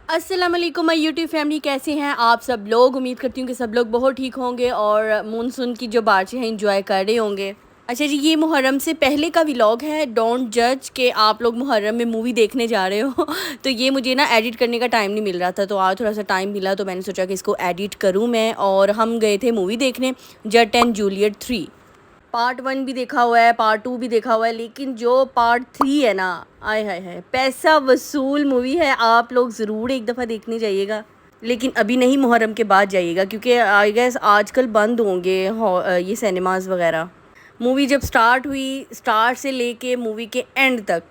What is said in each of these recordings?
अस्सलाम वालेकुम my YouTube family, कैसे हैं आप सब लोग। उम्मीद करती हूँ कि सब लोग बहुत ठीक होंगे और मानसून की जो बारिशें हैं इंजॉय कर रहे होंगे। अच्छा जी, ये मुहर्रम से पहले का व्लॉग है। डोंट जज कि आप लोग मुहर्रम में मूवी देखने जा रहे हो तो ये मुझे ना एडिट करने का टाइम नहीं मिल रहा था, तो आज थोड़ा सा टाइम मिला तो मैंने सोचा कि इसको एडिट करूँ मैं। और हम गए थे मूवी देखने, जट एंड जूलियट 3। पार्ट 1 भी देखा हुआ है, पार्ट 2 भी देखा हुआ है, लेकिन जो पार्ट 3 है ना, आय हाय हाय, पैसा वसूल मूवी है। आप लोग ज़रूर एक दफ़ा देखने जाइएगा, लेकिन अभी नहीं, मुहर्रम के बाद जाइएगा, क्योंकि आई गेस आजकल बंद होंगे ये सिनेमाज वगैरह। मूवी जब स्टार्ट हुई, स्टार्ट से लेके मूवी के एंड तक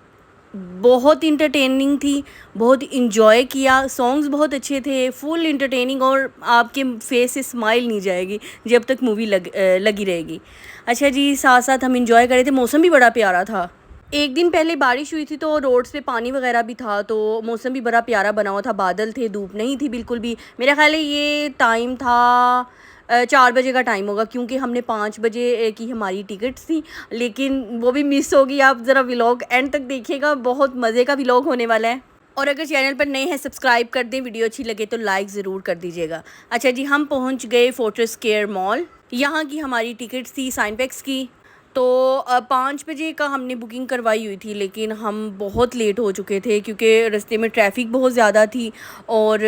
बहुत इंटरटेनिंग थी, बहुत इंजॉय किया। सॉन्ग्स बहुत अच्छे थे, फुल इंटरटेनिंग, और आपके फेस से स्माइल नहीं जाएगी जब तक मूवी लगी रहेगी। अच्छा जी, साथ साथ हम इंजॉय कर रहे थे, मौसम भी बड़ा प्यारा था। एक दिन पहले बारिश हुई थी तो रोड्स पे पानी वगैरह भी था, तो मौसम भी बड़ा प्यारा बना हुआ था, बादल थे, धूप नहीं थी बिल्कुल भी। मेरा ख्याल है ये टाइम था 4 बजे का टाइम होगा, क्योंकि हमने 5 बजे की हमारी टिकट्स थी, लेकिन वो भी मिस होगी। आप ज़रा व्लॉग एंड तक देखिएगा, बहुत मज़े का व्लॉग होने वाला है। और अगर चैनल पर नए हैं सब्सक्राइब कर दें, वीडियो अच्छी लगे तो लाइक ज़रूर कर दीजिएगा। अच्छा जी, हम पहुंच गए फोर्ट्रेस स्क्वायर मॉल। यहाँ की हमारी टिकट्स थी साइनपेक्स की। तो 5 बजे का हमने बुकिंग करवाई हुई थी, लेकिन हम बहुत लेट हो चुके थे क्योंकि रास्ते में ट्रैफिक बहुत ज़्यादा थी और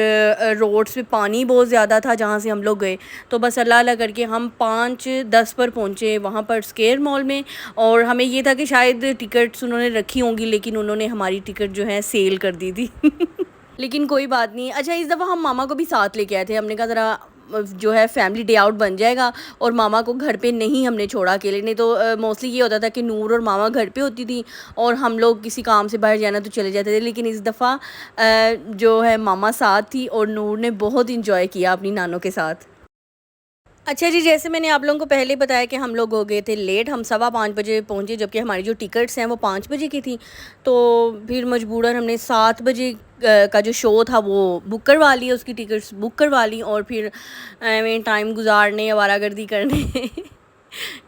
रोड्स पे पानी बहुत ज़्यादा था जहाँ से हम लोग गए। तो बस अल्लाह अल्लाह करके हम 5:10 पर पहुँचे वहाँ पर स्क्वायर मॉल में। और हमें ये था कि शायद टिकट्स उन्होंने रखी होंगी, लेकिन उन्होंने हमारी टिकट जो है सेल कर दी थी लेकिन कोई बात नहीं। अच्छा, इस दफ़ा हम मामा को भी साथ लेके आए थे। हमने कहा ज़रा जो है फैमिली डे आउट बन जाएगा, और मामा को घर पे नहीं हमने छोड़ा अकेले। नहीं तो मोस्टली ये होता था कि नूर और मामा घर पे होती थी और हम लोग किसी काम से बाहर जाना तो चले जाते थे, लेकिन इस दफ़ा जो है मामा साथ थी और नूर ने बहुत इंजॉय किया अपनी नानों के साथ। अच्छा जी, जैसे मैंने आप लोगों को पहले बताया कि हम लोग हो गए थे लेट, हम 5:15 पहुँचे, जबकि हमारी जो टिकट्स हैं वो 5 बजे की थी। तो फिर मजबूरन हमने 7 बजे का जो शो था वो बुक करवा लिया, उसकी टिकट्स बुक करवा ली, और फिर में टाइम गुजारने, आवारागर्दी करने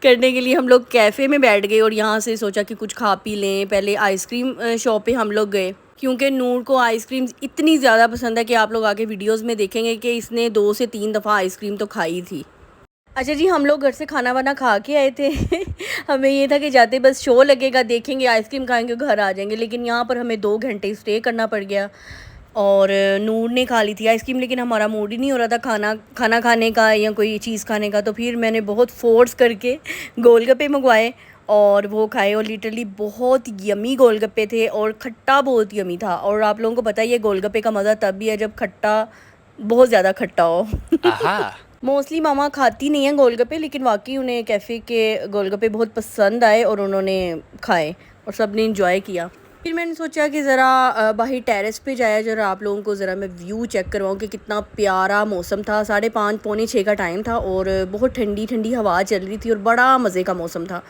करने के लिए हम लोग कैफ़े में बैठ गए, और यहाँ से सोचा कि कुछ खा पी लें। पहले आइसक्रीम शॉप पे हम लोग गए, क्योंकि नूर को आइसक्रीम इतनी ज़्यादा पसंद है कि आप लोग आगे वीडियोस में देखेंगे कि इसने 2 से 3 दफ़ा आइसक्रीम तो खाई थी। अच्छा जी, हम लोग घर से खाना वाना खा के आए थे हमें ये था कि जाते बस शो लगेगा, देखेंगे, आइसक्रीम खाएंगे, घर आ जाएंगे, लेकिन यहाँ पर हमें 2 घंटे स्टे करना पड़ गया। और नूर ने खा ली थी आइसक्रीम, लेकिन हमारा मूड ही नहीं हो रहा था खाना खाने का या कोई चीज़ खाने का। तो फिर मैंने बहुत फोर्स करके गोलगप्पे मंगवाए और वो खाए, और लिटरली बहुत यमी गोलगप्पे थे, और खट्टा बहुत यमी था। और आप लोगों को पता ही है गोलगप्पे का मज़ा तब भी है जब खट्टा, बहुत ज़्यादा खट्टा हो आहा मोस्टली मामा खाती नहीं है गोलगप्पे, लेकिन वाकई उन्हें कैफ़े के गोलगप्पे बहुत पसंद आए और उन्होंने खाए और सब ने इंजॉय किया। फिर मैंने सोचा कि ज़रा बाहर टेरेस पे जाया, ज़रा आप लोगों को ज़रा मैं व्यू चेक करवाऊँ कि कितना प्यारा मौसम था। 5:30 पौने 6 का टाइम था और बहुत ठंडी ठंडी हवा चल रही थी और बड़ा मज़े का मौसम था।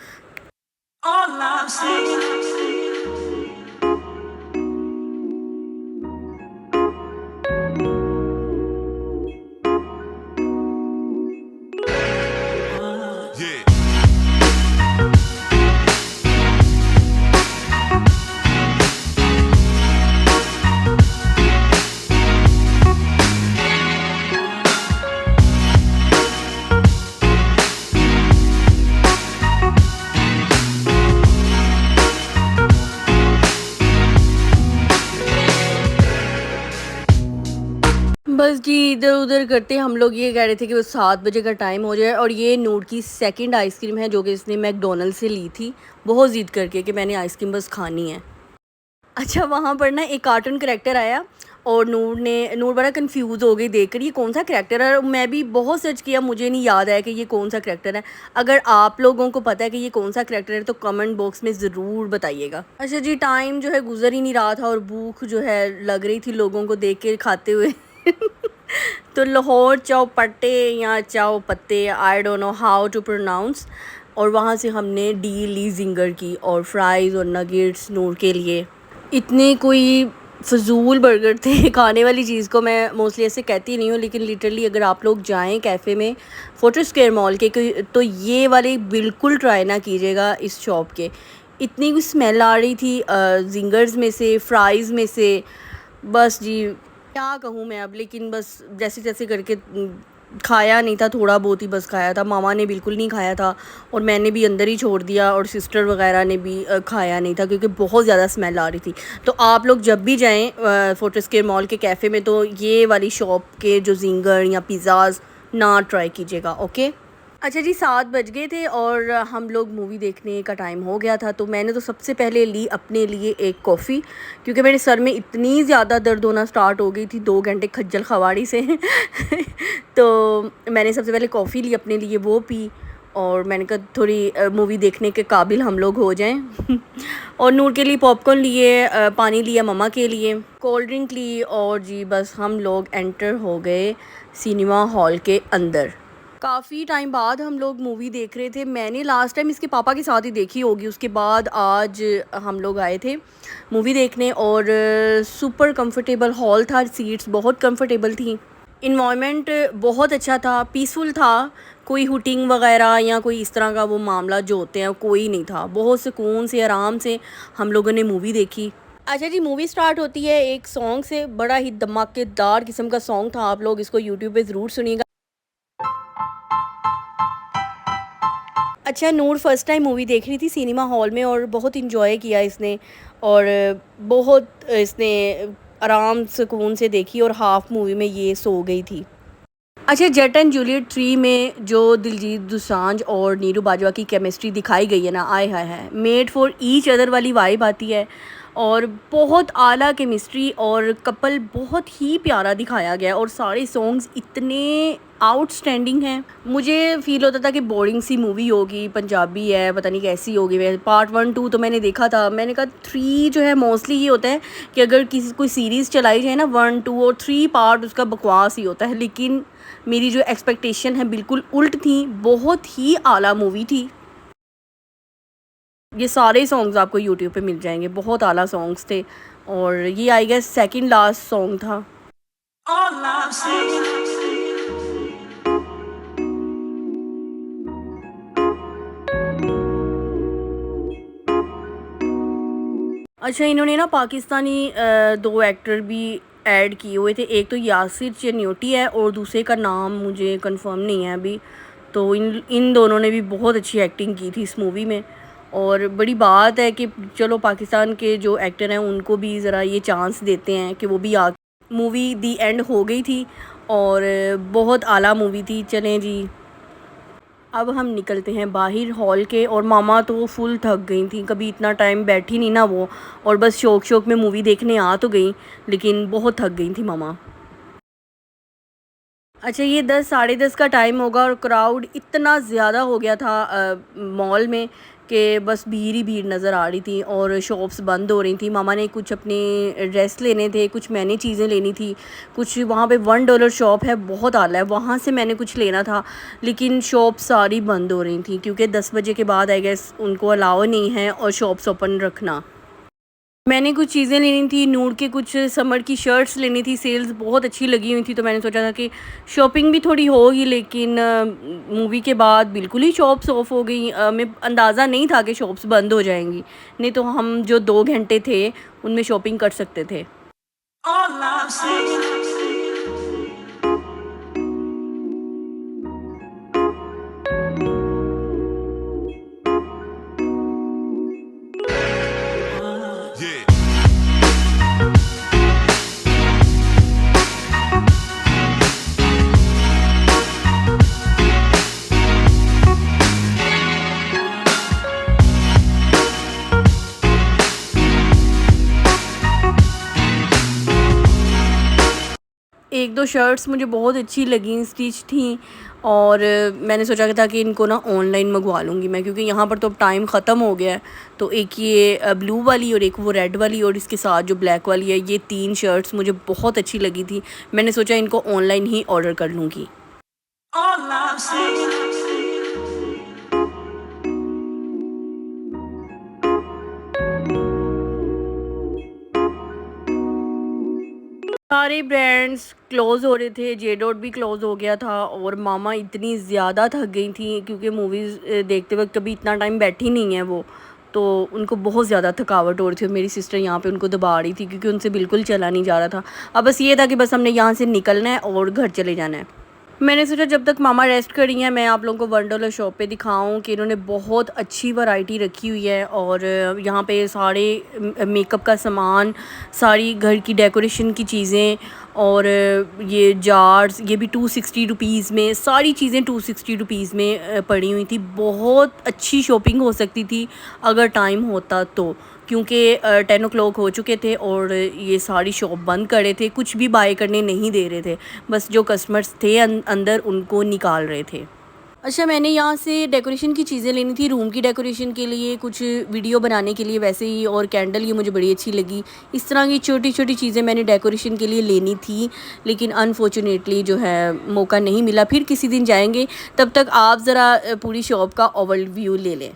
बस जी, इधर उधर करते हम लोग ये कह रहे थे कि वो 7 बजे का टाइम हो जाए। और ये नूर की सेकंड आइसक्रीम है जो कि इसने मैकडोनल्ड से ली थी, बहुत ज़िद करके कि मैंने आइसक्रीम बस खानी है। अच्छा, वहाँ पर ना एक कार्टून करैक्टर आया और नूर बड़ा कंफ्यूज हो गई देखकर, ये कौन सा करैक्टर है। मैं भी बहुत सर्च किया, मुझे नहीं याद आया कि ये कौन सा करैक्टर है। अगर आप लोगों को पता है कि ये कौन सा करैक्टर है तो कमेंट बॉक्स में ज़रूर बताइएगा। अच्छा जी, टाइम जो है गुजर ही नहीं रहा था और भूख जो है लग रही थी लोगों को देख के खाते हुए तो लाहौर चाव पट्टे या चाव पत्ते, I don't know how to pronounce, और वहाँ से हमने डी ली जिंगर की और फ्राइज़ और नगेट्स नूर के लिए। इतने कोई फ़जूल बर्गर थे खाने वाली चीज़ को मैं मोस्टली ऐसे कहती नहीं हूँ, लेकिन लिटरली अगर आप लोग जाएं कैफ़े में फोर्ट्रेस स्क्वायर मॉल के तो ये वाले बिल्कुल ट्राई ना कीजिएगा इस शॉप के। इतनी कोई स्मेल आ रही थी जिंगर्स में से, फ्राइज़ में से, बस जी क्या कहूँ मैं अब, लेकिन बस जैसे तैसे करके खाया नहीं था, थोड़ा बहुत ही बस खाया था। मामा ने बिल्कुल नहीं खाया था और मैंने भी अंदर ही छोड़ दिया, और सिस्टर वगैरह ने भी खाया नहीं था क्योंकि बहुत ज़्यादा स्मेल आ रही थी। तो आप लोग जब भी जाएं फोर्टिस्केयर मॉल के कैफ़े में, तो ये वाली शॉप के जो जिंगर या पिज़्ज़ाज़ ना ट्राई कीजिएगा, ओके। अच्छा जी, 7 बज गए थे और हम लोग मूवी देखने का टाइम हो गया था। तो मैंने तो सबसे पहले ली अपने लिए एक कॉफ़ी, क्योंकि मेरे सर में इतनी ज़्यादा दर्द होना स्टार्ट हो गई थी 2 घंटे खज्जल खवाड़ी से तो मैंने सबसे पहले कॉफ़ी ली अपने लिए, वो पी, और मैंने कहा थोड़ी मूवी देखने के काबिल हम लोग हो जाएं और नूर के लिए पॉपकॉर्न लिए, पानी लिया मम्मा के लिए, कोल्ड ड्रिंक ली, और जी बस हम लोग एंटर हो गए सिनेमा हॉल के अंदर। काफ़ी टाइम बाद हम लोग मूवी देख रहे थे। मैंने लास्ट टाइम इसके पापा के साथ ही देखी होगी, उसके बाद आज हम लोग आए थे मूवी देखने, और सुपर कंफर्टेबल हॉल था, सीट्स बहुत कंफर्टेबल थी, इन्वायरमेंट बहुत अच्छा था, पीसफुल था, कोई हुटिंग वगैरह या कोई इस तरह का वो मामला जो होते हैं कोई नहीं था। बहुत सुकून से आराम से हम लोगों ने मूवी देखी। अच्छा जी, मूवी स्टार्ट होती है एक सॉन्ग से, बड़ा ही धमाकेदार किस्म का सॉन्ग था, आप लोग इसको यूट्यूब पे ज़रूर सुनिएगा। अच्छा, नूर फर्स्ट टाइम मूवी देख रही थी सिनेमा हॉल में और बहुत इन्जॉय किया इसने, और बहुत इसने आराम सुकून से देखी, और हाफ मूवी में ये सो गई थी। अच्छा, जट एंड जूलियट 3 में जो दिलजीत दोसांझ और नीरू बाजवा की केमिस्ट्री दिखाई गई है ना, आय हाय हाय, मेड फॉर ईच अदर वाली वाइब आती है, और बहुत आला केमिस्ट्री, और कपल बहुत ही प्यारा दिखाया गया, और सारे सॉन्ग्स इतने आउटस्टैंडिंग हैं। मुझे फ़ील होता था कि बोरिंग सी मूवी होगी, पंजाबी है, पता नहीं कैसी होगी। वैसे पार्ट 1 2 तो मैंने देखा था, मैंने कहा 3 जो है मोस्टली ये होता है कि अगर किसी कोई सीरीज़ चलाई जाए ना, 1 2 और 3 पार्ट उसका बकवास ही होता है, लेकिन मेरी जो एक्सपेक्टेशन है बिल्कुल उल्ट थी, बहुत ही आला मूवी थी। ये सारे सॉन्ग्स आपको यूट्यूब पे मिल जाएंगे, बहुत आला सॉन्ग्स थे, और ये I guess second last song था। अच्छा, इन्होंने ना पाकिस्तानी 2 एक्टर भी ऐड किए हुए थे, एक तो यासिर चन्योटी है और दूसरे का नाम मुझे कंफर्म नहीं है अभी। तो इन इन दोनों ने भी बहुत अच्छी एक्टिंग की थी इस मूवी में, और बड़ी बात है कि चलो पाकिस्तान के जो एक्टर हैं उनको भी ज़रा ये चांस देते हैं कि वो भी आ। मूवी दी एंड हो गई थी और बहुत आला मूवी थी। चलें जी, अब हम निकलते हैं बाहर हॉल के, और मामा तो फुल थक गई थी, कभी इतना टाइम बैठी नहीं ना वो, और बस शौक शौक में मूवी देखने आ तो गई, लेकिन बहुत थक गई थी मामा। अच्छा, ये 10 साढ़े 10 का टाइम होगा, और क्राउड इतना ज़्यादा हो गया था मॉल में कि बस भीड़ ही भीड़ नज़र आ रही थी, और शॉप्स बंद हो रही थी। मामा ने कुछ अपने ड्रेस लेने थे, कुछ मैंने चीज़ें लेनी थी, कुछ वहाँ पे $1 शॉप है, बहुत आला है, वहाँ से मैंने कुछ लेना था, लेकिन शॉप सारी बंद हो रही थी क्योंकि 10 बजे के बाद आई गेस उनको अलाउ नहीं है और शॉप्स ओपन रखना। मैंने कुछ चीज़ें लेनी थी, नूर के कुछ समर की शर्ट्स लेनी थी, सेल्स बहुत अच्छी लगी हुई थी, तो मैंने सोचा था कि शॉपिंग भी थोड़ी होगी, लेकिन मूवी के बाद बिल्कुल ही शॉप्स ऑफ हो गई। मैं अंदाज़ा नहीं था कि शॉप्स बंद हो जाएंगी, नहीं तो हम जो 2 घंटे थे उनमें शॉपिंग कर सकते थे। एक दो शर्ट्स मुझे बहुत अच्छी लगी, स्टिच थी, और मैंने सोचा था कि इनको ना ऑनलाइन मंगवा लूँगी मैं, क्योंकि यहाँ पर तो अब टाइम ख़त्म हो गया है। तो एक ये ब्लू वाली, और एक वो रेड वाली, और इसके साथ जो ब्लैक वाली है, ये 3 शर्ट्स मुझे बहुत अच्छी लगी थी। मैंने सोचा इनको ऑनलाइन ही ऑर्डर कर लूँगी। सारे ब्रांड्स क्लोज़ हो रहे थे, जे डॉट भी क्लोज़ हो गया था, और मामा इतनी ज़्यादा थक गई थी क्योंकि मूवीज़ देखते वक्त कभी इतना टाइम बैठी नहीं है वो, तो उनको बहुत ज़्यादा थकावट हो रही थी और मेरी सिस्टर यहाँ पे उनको दबा रही थी क्योंकि उनसे बिल्कुल चला नहीं जा रहा था। अब बस ये था कि बस हमने यहाँ से निकलना है और घर चले जाना है। मैंने सोचा जब तक मामा रेस्ट करी हैं मैं आप लोगों को वंडरलैंड शॉप पे दिखाऊं कि इन्होंने बहुत अच्छी वैरायटी रखी हुई है और यहाँ पे सारे मेकअप का सामान, सारी घर की डेकोरेशन की चीज़ें और ये जार्स, ये भी 260 रुपीज़ में, सारी चीज़ें 260 रुपीज़ में पड़ी हुई थी। बहुत अच्छी शॉपिंग हो सकती थी अगर टाइम होता तो, क्योंकि 10 o'clock हो चुके थे और ये सारी शॉप बंद कर रहे थे, कुछ भी बाय करने नहीं दे रहे थे, बस जो कस्टमर्स थे अंदर उनको निकाल रहे थे। अच्छा, मैंने यहाँ से डेकोरेशन की चीज़ें लेनी थी, रूम की डेकोरेशन के लिए, कुछ वीडियो बनाने के लिए वैसे ही, और कैंडल ये मुझे बड़ी अच्छी लगी। इस तरह की छोटी छोटी चीज़ें मैंने डेकोरेशन के लिए लेनी थी, लेकिन अनफॉर्चुनेटली जो है मौका नहीं मिला। फिर किसी दिन जाएंगे, तब तक आप ज़रा पूरी शॉप का ओवरव्यू ले लें।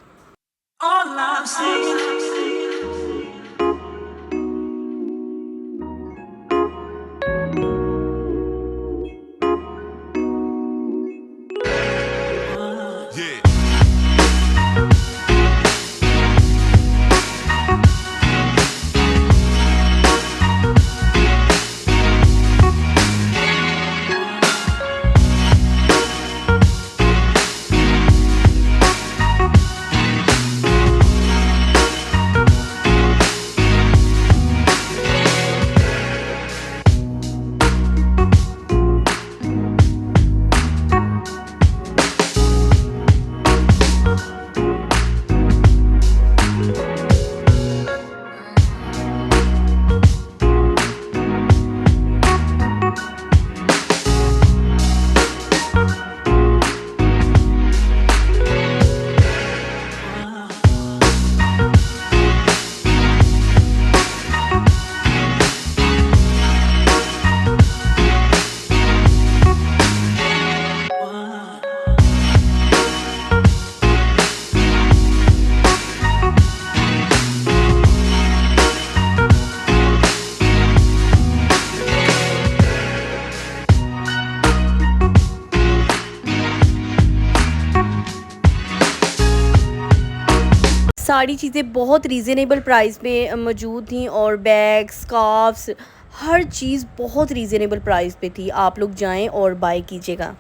सारी चीज़ें बहुत रीज़नेबल प्राइस में मौजूद थी और बैग्स, स्कार्फ्स, हर चीज़ बहुत रीज़नेबल प्राइस पे थी। आप लोग जाएं और बाय कीजिएगा।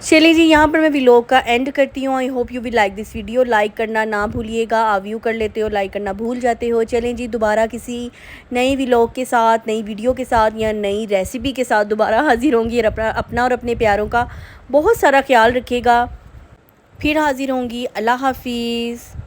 चलिए जी, यहाँ पर मैं व्लॉग का एंड करती हूँ। I hope you will like this video. Like करना ना भूलिएगा, आप व्यू कर लेते हो, लाइक करना भूल जाते हो। चलें जी, दोबारा किसी नई व्लॉग के साथ, नई वीडियो के साथ या नई रेसिपी के साथ दोबारा हाजिर होंगी। अपना और अपने प्यारों का बहुत सारा ख्याल रखिएगा। फिर हाजिर होंगी। अल्लाह हाफिज़।